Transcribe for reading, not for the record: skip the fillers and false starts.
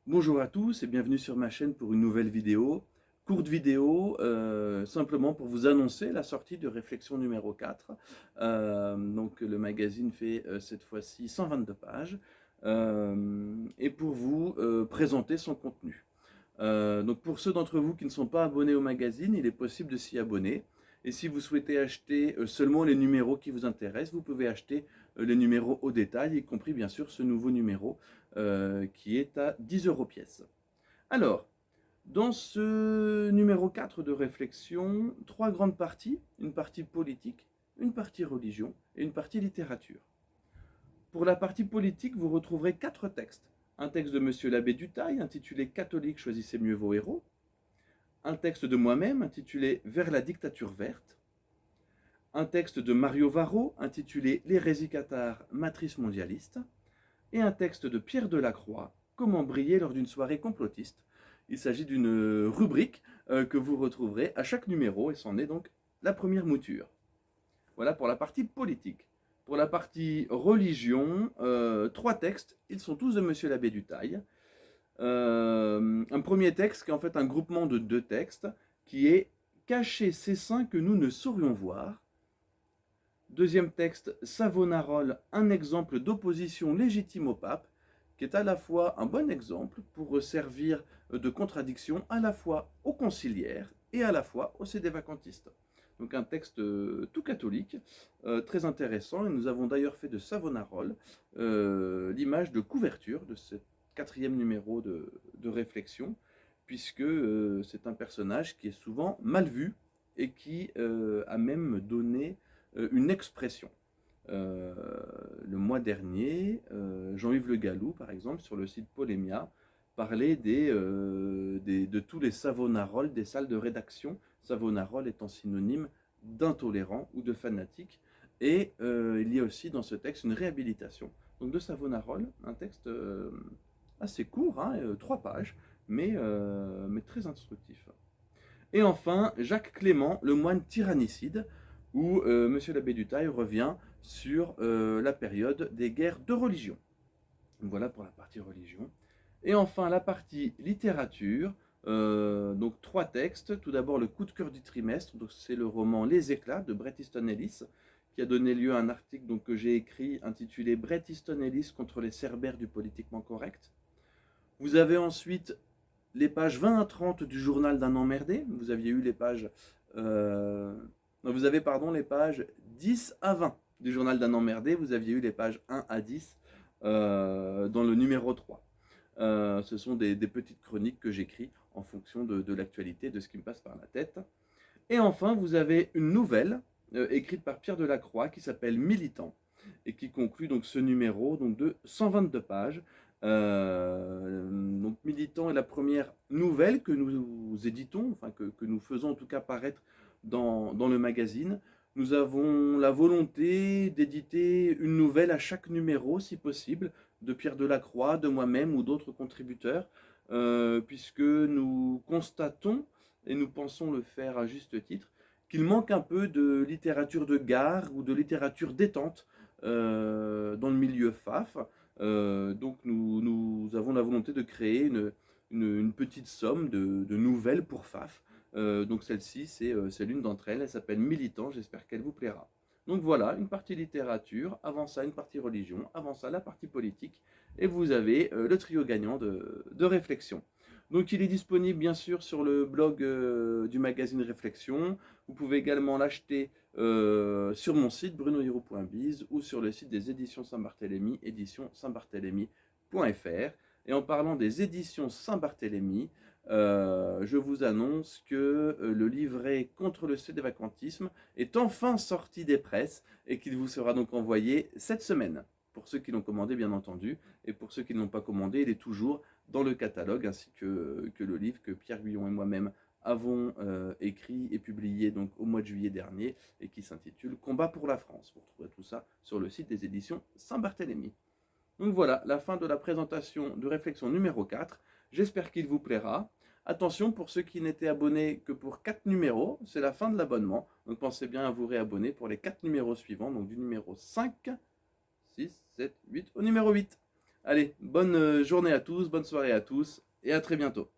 Bonjour à tous et bienvenue sur ma chaîne pour une nouvelle vidéo. Courte vidéo, simplement pour vous annoncer la sortie de Réflexion numéro 4. Donc le magazine fait cette fois-ci 122 pages et pour vous présenter son contenu. Donc pour ceux d'entre vous qui ne sont pas abonnés au magazine, il est possible de s'y abonner. Et si vous souhaitez acheter seulement les numéros qui vous intéressent, vous pouvez acheter les numéros au détail, y compris bien sûr ce nouveau numéro qui est à 10 € pièce. Alors, dans ce numéro 4 de réflexion, trois grandes parties, une partie politique, une partie religion et une partie littérature. Pour la partie politique, vous retrouverez quatre textes. Un texte de Monsieur l'abbé Dutail intitulé Catholiques, choisissez mieux vos héros. Un texte de moi-même intitulé Vers la dictature verte. Un texte de Mario Varro intitulé L'hérésie cathare, matrice mondialiste. Et un texte de Pierre Delacroix, Comment briller lors d'une soirée complotiste. Il s'agit d'une rubrique que vous retrouverez à chaque numéro et c'en est donc la première mouture. Voilà pour la partie politique. Pour la partie religion, trois textes, ils sont tous de Monsieur l'abbé Dutail. Un premier texte qui est en fait un groupement de deux textes, qui est Cacher ces saints que nous ne saurions voir. Deuxième texte, Savonarole, un exemple d'opposition légitime au pape, qui est à la fois un bon exemple pour servir de contradiction à la fois aux conciliaires et à la fois aux sédévacantistes. Donc un texte tout catholique, très intéressant, et nous avons d'ailleurs fait de Savonarole l'image de couverture de ce quatrième numéro de réflexion, puisque c'est un personnage qui est souvent mal vu et qui a même donné une expression. Le mois dernier, Jean-Yves Le Gallou, par exemple, sur le site Polémia, parlait de tous les Savonaroles des salles de rédaction, Savonarole étant synonyme d'intolérant ou de fanatique. Et il y a aussi dans ce texte une réhabilitation donc de Savonarole, un texte assez court, hein, 3 pages, mais très instructif. Et enfin, Jacques Clément, le moine tyrannicide, où Monsieur l'abbé Dutail revient sur la période des guerres de religion. Voilà pour la partie religion. Et enfin, la partie littérature, donc 3 textes. Tout d'abord, le coup de cœur du trimestre, c'est le roman Les Éclats de Bret Easton Ellis, qui a donné lieu à un article donc, que j'ai écrit intitulé Bret Easton Ellis contre les cerbères du politiquement correct. Vous avez ensuite les pages 20 à 30 du journal d'un emmerdé. Vous aviez eu les pages. Vous avez, pardon, les pages 10 à 20 du journal d'un emmerdé. Vous aviez eu les pages 1 à 10 dans le numéro 3. Ce sont des petites chroniques que j'écris en fonction de l'actualité, de ce qui me passe par la tête. Et enfin, vous avez une nouvelle écrite par Pierre Delacroix qui s'appelle Militant et qui conclut donc ce numéro donc, de 122 pages. Donc Militant est la première nouvelle que nous éditons, enfin que nous faisons en tout cas paraître dans le magazine. Nous avons la volonté d'éditer une nouvelle à chaque numéro, si possible, de Pierre Delacroix, de moi-même ou d'autres contributeurs, puisque nous constatons, et nous pensons le faire à juste titre, qu'il manque un peu de littérature de gare ou de littérature détente dans le milieu FAF. Donc nous avons la volonté de créer une petite somme de nouvelles pour FAF. Donc celle-ci, c'est l'une d'entre elles, elle s'appelle Militant, j'espère qu'elle vous plaira. Donc voilà, une partie littérature, avant ça une partie religion, avant ça la partie politique, et vous avez le trio gagnant de réflexion. Donc il est disponible bien sûr sur le blog du magazine Réflexion. Vous pouvez également l'acheter sur mon site brunohiro.biz ou sur le site des éditions Saint-Barthélemy, éditions saintbarthélemy.fr. Et en parlant des éditions Saint-Barthélemy, je vous annonce que le livret contre le sédévacantisme est enfin sorti des presses et qu'il vous sera donc envoyé cette semaine. Pour ceux qui l'ont commandé, bien entendu, et pour ceux qui ne l'ont pas commandé, il est toujours dans le catalogue, ainsi que le livre que Pierre Guyon et moi-même avons écrit et publié donc au mois de juillet dernier et qui s'intitule Combat pour la France. Vous retrouverez tout ça sur le site des éditions Saint-Barthélemy. Donc voilà, la fin de la présentation de réflexion numéro 4. J'espère qu'il vous plaira. Attention, pour ceux qui n'étaient abonnés que pour 4 numéros, c'est la fin de l'abonnement. Donc pensez bien à vous réabonner pour les 4 numéros suivants, donc du numéro 5, 6, 7, 8 au numéro 8. Allez, bonne journée à tous, bonne soirée à tous, et à très bientôt.